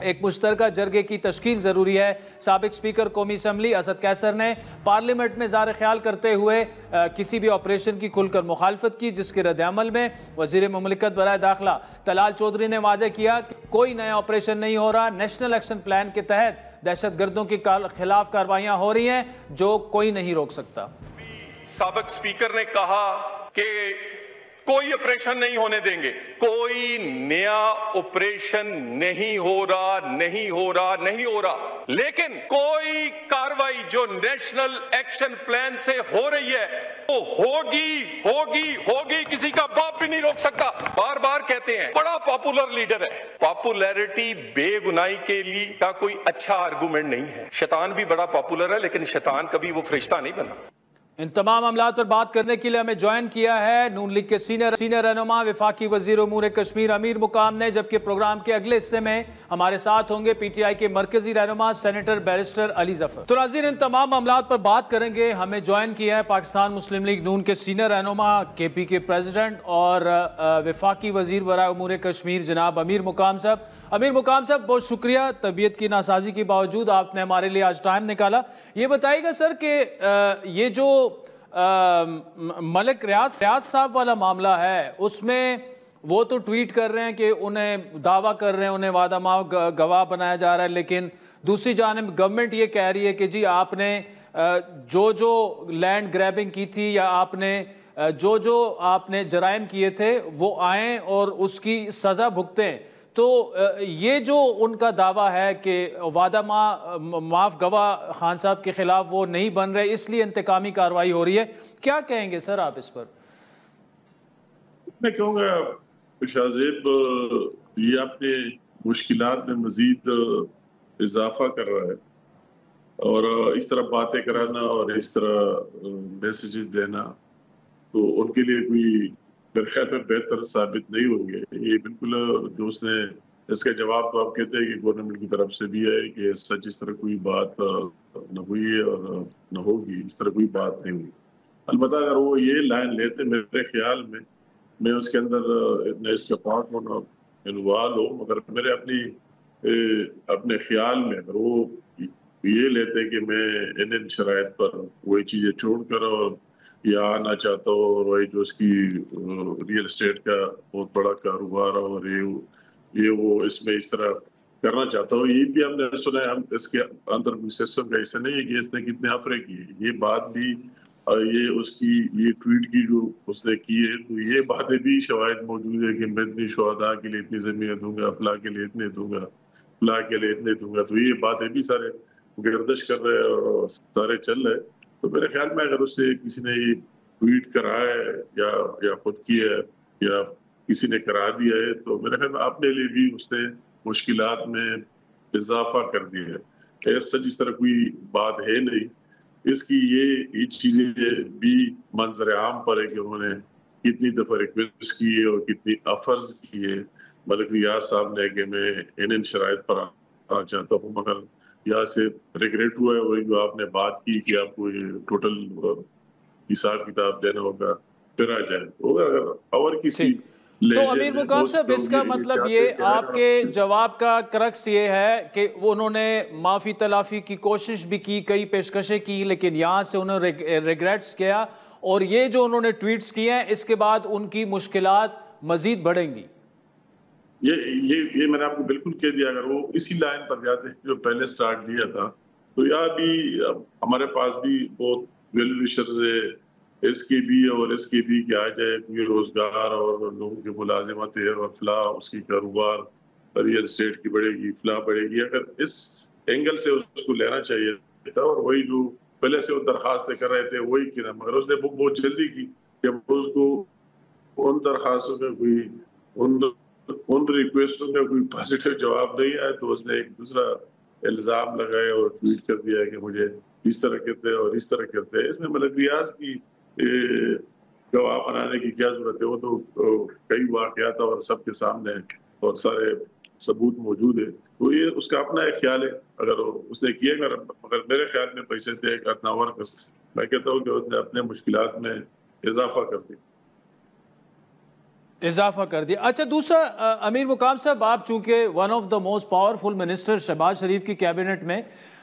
ایک مشترکہ جرگے کی تشکیل ضروری ہے۔ سابق اسپیکر قومی اسمبلی اسد قیصر نے پارلیمنٹ میں اظہار خیال کرتے ہوئے کسی بھی آپریشن کی کھل کر مخالفت کی، جس کے رد عمل میں وزیر مملکت برائے داخلہ طلال چودھری نے واضح کیا کہ کوئی نیا آپریشن نہیں ہو رہا، نیشنل ایکشن پلان کے تحت دہشت گردوں کے خلاف کارروائیاں ہو رہی ہیں جو کوئی نہیں روک سکتا۔ سابق اسپیکر نے کہا کہ کوئی آپریشن نہیں ہونے دیں گے، کوئی نیا آپریشن نہیں ہو رہا، لیکن کوئی کاروائی جو نیشنل ایکشن پلان سے ہو رہی ہے وہ ہوگی، کسی کا باپ بھی نہیں روک سکتا۔ بار بار کہتے ہیں بڑا پاپولر لیڈر ہے، پاپولیرٹی بے گناہی کے لیے کا کوئی اچھا آرگومنٹ نہیں ہے۔ شیطان بھی بڑا پاپولر ہے لیکن شیطان کبھی وہ فرشتہ نہیں بنا۔ ان تمام معاملات پر بات کرنے کے لیے ہمیں جوائن کیا ہے نون لیگ کے سینئر رہنما وفاقی وزیر امور کشمیر امیر مقام نے، جبکہ پروگرام کے اگلے حصے میں ہمارے ساتھ ہوں گے پی ٹی آئی کے مرکزی رہنما سینیٹر بیرسٹر علی ظفر۔ تو ناظرین، ان تمام معاملات پر بات کریں گے۔ ہمیں جوائن کیا ہے پاکستان مسلم لیگ نون کے سینئر رہنما کے پی کے پریزیڈنٹ اور وفاقی وزیر برائے امور کشمیر جناب امیر مقام صاحب۔ امیر مقام صاحب، بہت شکریہ، طبیعت کی ناسازی کے باوجود آپ نے ہمارے لیے آج ٹائم نکالا۔ یہ بتائیے گا سر کہ یہ جو ملک ریاض صاحب والا معاملہ ہے، اس میں وہ تو ٹویٹ کر رہے ہیں کہ انہیں دعویٰ کر رہے ہیں انہیں وعدہ معاف گواہ بنایا جا رہا ہے، لیکن دوسری جانب گورنمنٹ یہ کہہ رہی ہے کہ جی آپ نے جو لینڈ گریبنگ کی تھی یا آپ نے جو آپ نے جرائم کیے تھے وہ آئیں اور اس کی سزا بھگتیں۔ تو یہ جو ان کا دعویٰ ہے کہ وعدہ معاف گواہ خان صاحب کے خلاف وہ نہیں بن رہے، اس لیے انتقامی کارروائی ہو رہی ہے، کیا کہیں گے سر آپ اس پر؟ میں کہوں گا شاہزیب، یہ اپنے مشکلات میں مزید اضافہ کر رہا ہے، اور اس طرح باتیں کرانا اور اس طرح میسیجز دینا تو ان کے لیے کوئی میرے خیال میں بہتر ثابت نہیں ہوں گے۔ یہ بالکل جو اس نے اس کا جواب تو آپ کہتے ہیں کہ گورنمنٹ کی طرف سے بھی ہے کہ سچ اس طرح کوئی بات نہ ہوئی ہے اور نہ ہوگی، اس طرح کوئی بات نہیں ہوئی۔ البتہ اگر وہ یہ لائن لیتے میرے خیال میں اس کے اندر اس کا پارٹ ہونا انوالو ہوں، مگر میرے اپنے خیال میں اگر وہ یہ لیتے کہ میں ان شرائط پر وہی چیزیں چھوڑ کر اور یا آنا چاہتا ہوں، اور وہی جو اس کی ریئل اسٹیٹ کا بہت بڑا کاروبار اور یہ وہ اس میں اس طرح کرنا چاہتا ہوں، یہ بھی ہم نے سنا ہے۔ ہم اس کے اندر سسٹم کا حصہ نہیں ہے کہ اس نے کتنے افرے کیے، یہ بات بھی یہ اس کی یہ ٹویٹ کی جو اس نے کی ہے تو یہ باتیں بھی شواہد موجود ہے کہ میں اتنی شہداء کے لیے اتنی زمینیں دوں گا، فلاں کے لیے اتنے دوں گا، فلاں کے لیے اتنے دوں گا، تو یہ باتیں بھی سارے گردش کر رہے ہیں اور سارے چل رہے۔ تو میرے خیال میں اگر اس سے کسی نے یہ ٹویٹ کرا ہے یا خود کی ہے یا کسی نے کرا دیا ہے تو میرے خیال میں اپنے لیے بھی اس نے مشکلات میں اضافہ کر دیا ہے۔ ایسا جس طرح کوئی بات ہے نہیں، اس کی یہ چیزیں بھی منظر عام پر ہے کہ انہوں نے کتنی دفعہ ریکویسٹ کی ہے اور کتنی آفرز کیے ملک ریاض صاحب نے کہ میں ان شرائط پر آنا چاہتا ہوں، مگر یہاں سے ریگریٹ ہوا ہے وہی جو آپ نے بات کی کہ آپ کو یہ ٹوٹل حساب کتاب دینا ہوگا پھر آ جائے اگر اور کسی۔ تو امیر مقام صاحب، اس کا مطلب یہ آپ کے جواب کا کرکس یہ ہے کہ انہوں نے معافی تلافی کی کوشش بھی کی، کئی پیشکشیں کی، لیکن یہاں سے انہوں نے ریگریٹس کیا، اور یہ جو انہوں نے ٹویٹس کیے ہیں اس کے بعد ان کی مشکلات مزید بڑھیں گی۔ یہ میں نے آپ کو بالکل کہہ دیا، اگر وہ اسی لائن پر جاتے ہیں جو پہلے سٹارٹ لیا تھا تو یہاں بھی ہمارے پاس بھی بہت ویل وشرز ہے اس کے بھی اور اس کے بھی کہ آ جائے کوئی روزگار اور لوگوں کی ملازمت ہے اور فلاں اس کی کاروبار ریئل اسٹیٹ کی بڑھے گی، فلاں بڑھے گی، اگر اس اینگل سے اس کو لینا چاہیے تھا، اور وہی جو پہلے سے وہ درخواستیں کر رہے تھے وہی کیا، مگر اس نے بہت جلدی کی۔ جب اس کو ان درخواستوں کا کوئی ان ریکویسٹوں کا کوئی پازیٹیو جواب نہیں آیا تو اس نے ایک دوسرا الزام لگایا اور ٹویٹ کر دیا کہ مجھے اس طرح کہتے ہیں اور اس طرح کرتے ہیں۔ اس میں ملک ریاض کی گواہ بنانے کی کیا ضرورت ہے؟ وہ تو کئی واقعات اور سب کے سامنے اور سارے ثبوت موجود ہے، تو یہ اس کا اپنا ایک خیال ہے۔ اگر اس نے کیے گا، مگر میرے خیال میں پیسے دے ایک اتناور کا، میں کہتا ہوں کہ اس نے اپنے مشکلات میں اضافہ کر دیا۔ اضافہ کر دیا. اچھا دوسرا امیر مقام صاحب، آپ چونکہ one of the most powerful minister Shehbaz Sharif کی کیبنٹ میں،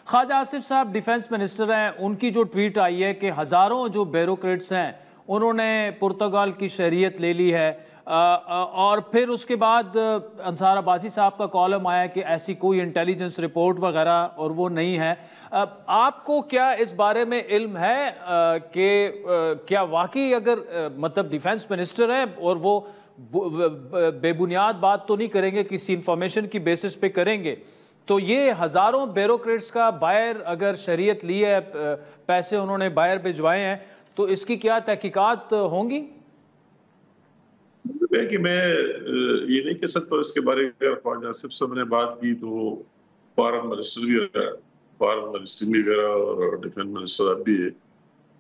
خواجہ آصف صاحب ڈیفنس منسٹر ہیں، ان کی جو ٹویٹ آئی ہے کہ ہزاروں جو بیوروکریٹس ہیں انہوں نے پرتگال کی شہریت لے لی ہے، اور پھر اس کے بعد انصار عباسی صاحب کا کالم آیا کہ ایسی کوئی انٹیلیجنس رپورٹ وغیرہ اور وہ نہیں ہے. آپ کو کیا اس بارے میں علم ہے کہ کیا واقعی اگر مطلب ڈیفنس منسٹر ہیں اور وہ بے بنیاد بات تو نہیں کریں گے، کسی انفارمیشن کی بیسس پہ کریں گے، تو یہ ہزاروں بیوروکریٹس کا باہر اگر شہریت لی ہے، پیسے انہوں نے باہر بھجوائے ہیں، تو اس کی کیا تحقیقات ہوں گی؟ کہ میں یہ نہیں کہہ سکتا اس کے بارے میں. اگر خواجہ آصف صاحب نے بات کی تو فارن منسٹر بھی رہا، فارن منسٹر بھی رہا اور ڈیفنس منسٹر اب بھی ہے،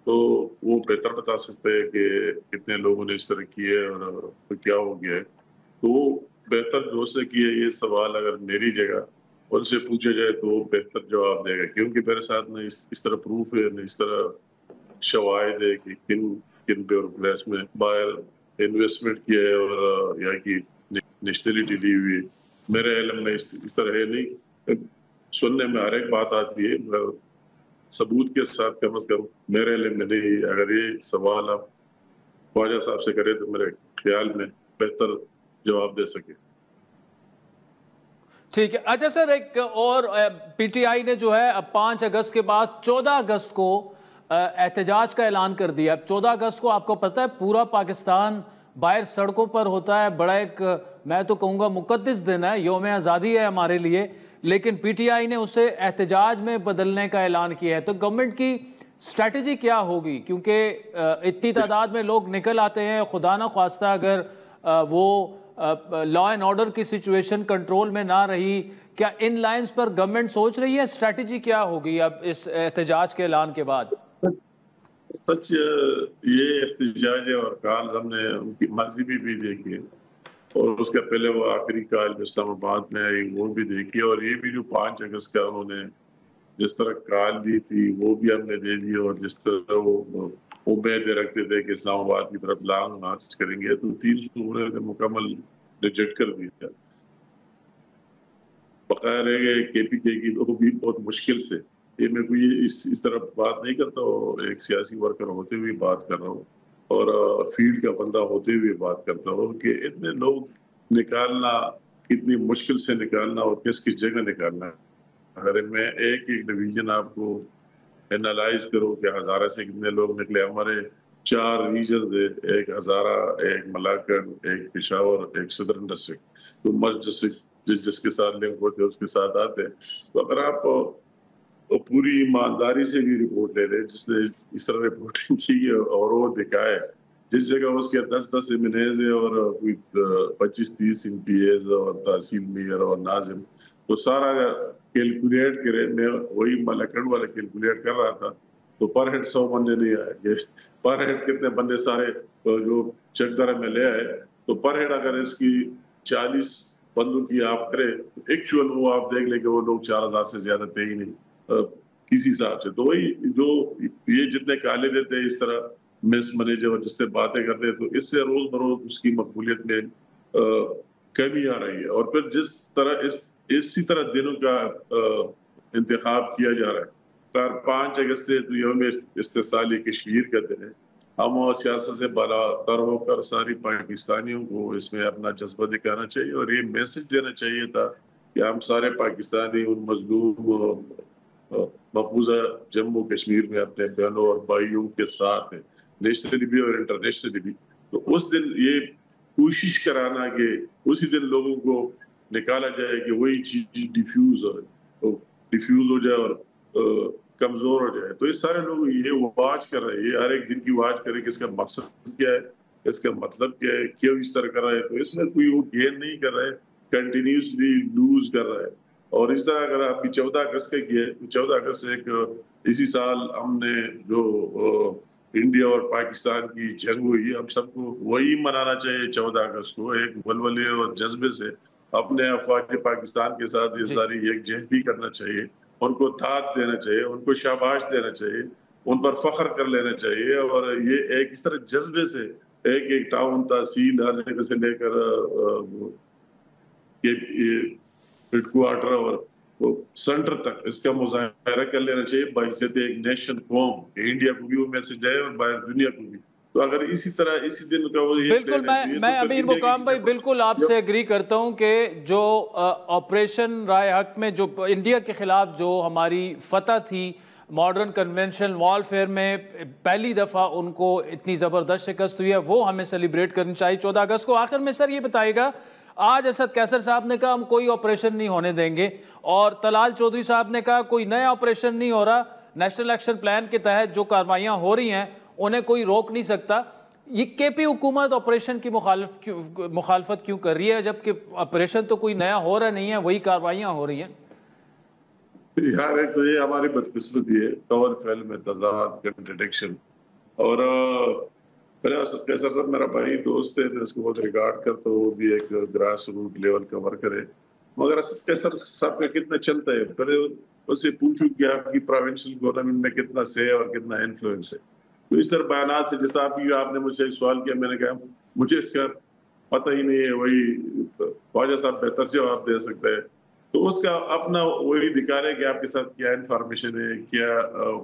تو وہ بہتر بتا سکتے ہیں کہ کتنے لوگوں نے اس طرح کی ہے اور کیا ہو گیا ہے. تو وہ بہتر جو سے کی ہے. یہ سوال اگر میری جگہ ان سے پوچھا جائے تو وہ بہتر جواب دے گا، کیونکہ میرے ساتھ نہ اس طرح پروف ہے، نہ اس طرح شواہد ہے کہ کن بیوروکریٹس میں باہر انویسٹمنٹ کیا ہے اور یہاں کی نیشنلٹی لی ہوئی ہے. میرے علم میں اس طرح ہے نہیں. سننے میں ہر ایک بات آتی ہے مگر ثبوت کے ساتھ کم از کم میرے علم میں نہیں. اگر یہ سوال آپ خواجہ صاحب سے کریں تو میرے خیال میں بہتر جواب دے سکے. ٹھیک ہے. اچھا سر، ایک اور پی ٹی آئی نے جو ہے اب 5 اگست کے بعد 14 اگست کو احتجاج کا اعلان کر دیا. اب 14 اگست کو آپ کو پتہ ہے پورا پاکستان باہر سڑکوں پر ہوتا ہے، بڑا ایک میں تو کہوں گا مقدس دن ہے، یوم آزادی ہے ہمارے لیے، لیکن پی ٹی آئی نے اسے احتجاج میں بدلنے کا اعلان کیا ہے. تو گورنمنٹ کی اسٹریٹجی کیا ہوگی؟ کیونکہ اتنی تعداد میں لوگ نکل آتے ہیں، خدا نہ خواستہ اگر وہ لا اینڈ آرڈر کی سچویشن کنٹرول میں نہ رہی، کیا ان لائنز پر گورنمنٹ سوچ رہی ہے؟ اسٹریٹجی کیا ہوگی اب اس احتجاج کے اعلان کے بعد؟ سچ یہ احتجاج ہے اور کال ہم نے ان کی ماضی بھی دیکھی ہے، اور اس کا پہلے وہ آخری کال جو اسلام آباد میں آئی وہ بھی دیکھی، اور یہ بھی جو 5 اگست کا انہوں نے جس طرح کال دی تھی وہ بھی ہم نے دے دی، اور جس طرح وہ امید رکھتے تھے کہ اسلام آباد کی طرف لانگ مارچ کریں گے، تو 3 صورت مکمل ریجیکٹ کر دیا. بقایا رہ گئے کے پی کے کی لوگ بھی بہت مشکل سے. یہ میں کوئی اس طرح بات نہیں کرتا ہوں، ایک سیاسی ورکر ہوتے ہوئے بات کر رہا ہوں اور فیلڈ کا بندہ ہوتے ہوئے بات کرتا ہوں کہ اتنے لوگ نکالنا، اتنی مشکل سے نکالنا اور کس جگہ نکالنا. اگر ان میں ایک ڈویژن آپ کو اینالائز کرو کہ ہزارہ سے کتنے لوگ نکلے. ہمارے 4 ریجنز ہیں، ایک ہزارہ، ایک ملاکنڈ، ایک پشاور، ایک صدرن ڈسٹرکٹ. تو مرج جس کے ساتھ لنک ہوتے ہیں اس کے ساتھ آتے ہیں. تو اگر آپ پوری ایمانداری سے بھی رپورٹ لے لیں، جس نے اس طرح رپورٹنگ کی ہے اور وہ دکھائے جس جگہ اس کے 10 ایمنیز ہیں اور 25-30 ایم پی ایز اور تحصیل میئر اور ناظم، تو سارا کیلکولیٹ کرے. میں وہی ملاکنڈ والا کیلکولیٹ کر رہا تھا تو پر ہیڈ 100 بندے نہیں آئے کہ پر ہیڈ کتنے بندے سارے جو چیک درہ میں لے آئے. تو پر ہیڈ اگر اس کی 40 بندوں کی آپ کرے تو ایکچوئل وہ آپ دیکھ لیں کہ وہ لوگ 4000 سے زیادہ تھے ہی نہیں کسی حساب سے. تو وہی جو یہ جتنے کالے دیتے ہیں اس طرح مس مینیجر اور جس سے باتیں کرتے ہیں، تو اس سے روز بروز اس کی مقبولیت میں کمی آ رہی ہے. اور پھر جس طرح اسی طرح دنوں کا انتخاب کیا جا رہا ہے، 5 اگست سے تو یوم استحصال کشمیر کا دن ہے. ہم اور سیاست سے بالا تر ہو کر ساری پاکستانیوں کو اس میں اپنا جذبہ دکھانا چاہیے اور یہ میسج دینا چاہیے تھا کہ ہم سارے پاکستانی ان مظلوم مقبوضہ جموں کشمیر میں اپنے بہنوں اور بھائیوں کے ساتھ ہیں، نیشنلی بھی اور انٹرنیشنلی بھی. تو اس دن یہ کوشش کرانا کہ اسی دن لوگوں کو نکالا جائے کہ وہی چیز ڈیفیوز ہو جائے اور کمزور ہو جائے. تو یہ سارے لوگ یہ واچ کر رہے ہیں، یہ ہر ایک دن کی واچ کرے کہ اس کا مقصد کیا ہے، اس کا مطلب کیا ہے، کیوں اس طرح کر رہا ہے. تو اس میں کوئی وہ گین نہیں کر رہا ہے، کنٹینیوسلی لوز کر رہا ہے. اور اس طرح اگر آپ کی 14 اگست کا کیا ہے، 14 اگست سے ایک اسی سال ہم نے جو انڈیا اور پاکستان کی جنگ ہوئی، ہم سب کو وہی منانا چاہیے 14 اگست کو، ایک ولولے اور جذبے سے اپنے افواج پاکستان کے ساتھ یہ ساری یکجہتی کرنا چاہیے، ان کو داد دینا چاہیے، ان کو شاباش دینا چاہیے، ان پر فخر کر لینا چاہیے. اور یہ ایک اس طرح جذبے سے ایک ایک ٹاؤن تحصیل ہر جگہ سے لے کر ہیڈ کوارٹر اور سینٹر تک اس کا مظاہرہ کر لینا چاہیے بحیثیت ایک نیشن قوم، انڈیا کو بھی وہ میسج جائے اور باہر دنیا کو بھی. تو اگر اسی طرح اسی دن کا وہ بالکل میں امیر مقام بھائی بالکل آپ سے ایگری کرتا ہوں کہ جو آپریشن رائے حق میں جو انڈیا کے خلاف جو ہماری فتح تھی ماڈرن کنونشن وارفیئر میں، پہلی دفعہ ان کو اتنی زبردست شکست ہوئی ہے، وہ ہمیں سیلیبریٹ کرنی چاہیے 14 اگست کو. آخر میں سر یہ بتائے گا، آج اسد قیصر صاحب نے کہا ہم کوئی آپریشن نہیں ہونے دیں گے، اور طلال چودھری صاحب نے کہا کوئی نیا آپریشن نہیں ہو رہا، نیشنل ایکشن پلان کے تحت جو کارروائیاں ہو رہی ہیں انہیں کوئی روک نہیں سکتا. یہ کے پی حکومت آپریشن کی مخالفت کیوں کر رہی ہے جبکہ آپریشن تو کوئی نیا ہو رہا نہیں ہے، وہی کارروائیاں ہو رہی ہیں؟ یار ایک تو یہ ہماری بدقسمتی ہے، کور فعل میں تضاد، کنٹرڈکشن. اور اسد قیصر صاحب میرا بھائی دوست ہے، میں اس کو بہت ریگارڈ کرتا ہوں، وہ بھی ایک گراس روٹ لیول کا ورکر ہے. مگر اسد قیصر صاحب کا کتنا چلتا ہے، پہلے اس سے پوچھوں کہ آپ کی پروونشل گورنمنٹ میں کتنا سے اور کتنا انفلوئنس ہے. تو اس طرح بیانات سے جیسا آپ نے مجھ سے ایک سوال کیا، میں نے کہا مجھے اس کا پتہ ہی نہیں ہے، وہی خواجہ صاحب بہتر جواب دے سکتا ہے. تو اس کا اپنا وہی دکھا رہے کہ آپ کے ساتھ کیا انفارمیشن ہے، کیا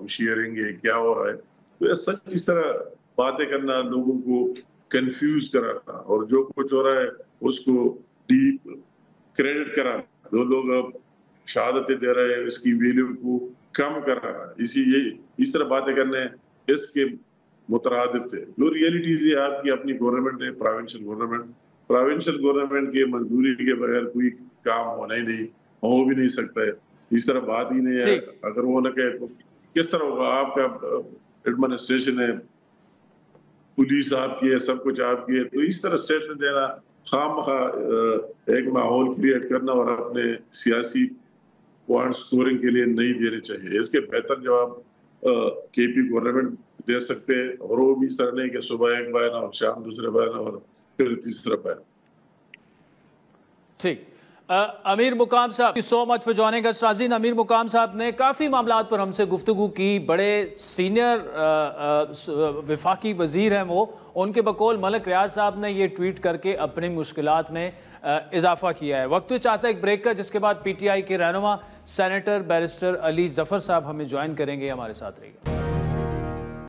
شیئرنگ ہے، کیا ہو رہا ہے. تو سچ اس طرح باتیں کرنا، لوگوں کو کنفیوز کرانا اور جو کچھ ہو رہا ہے اس کو ڈیپ کریڈٹ کرانا، جو لوگ شہادتیں دے رہے ہیں اس کی ویلیو کو کم کرانا، اس طرح باتیں کرنے اس کے مترادف تھے. جو ریئلٹیز ہے آپ کی اپنی گورنمنٹ ہے، پروونشل گورنمنٹ کی منظوری کے بغیر کوئی کام ہونا ہی نہیں، ہو بھی نہیں سکتا ہے. اس طرح بات ہی نہیں ہے. اگر وہ نہ کہے تو کس طرح ہوگا؟ آپ کا ایڈمنسٹریشن ہے، پولیس آپ کی ہے، سب کچھ آپ کی ہے. تو اس طرح اسٹیٹمنٹ دینا، خام خواہ ایک ماحول کریٹ کرنا اور اپنے سیاسی پوائنٹ سکورنگ کے لیے نہیں دینے چاہیے. اس کے بہتر جواب کے پی گورنمنٹ دے سکتے ہیں، اور وہ بھی اس طرح نہیں کہ صبح ایک بیان اور شام دوسرے بیان اور پھر تیسرا بیان. ٹھیک. امیر مقام صاحب سو مچ فار جوائننگ اس. ناظرین، امیر مقام صاحب نے کافی معاملات پر ہم سے گفتگو کی، بڑے سینئر وفاقی وزیر ہیں وہ. ان کے بقول ملک ریاض صاحب نے یہ ٹویٹ کر کے اپنی مشکلات میں اضافہ کیا ہے. وقت چاہتا ہے ایک بریک کا، جس کے بعد پی ٹی آئی کے رہنما سینیٹر بیرسٹر علی ظفر صاحب ہمیں جوائن کریں گے. ہمارے ساتھ رہیے گا.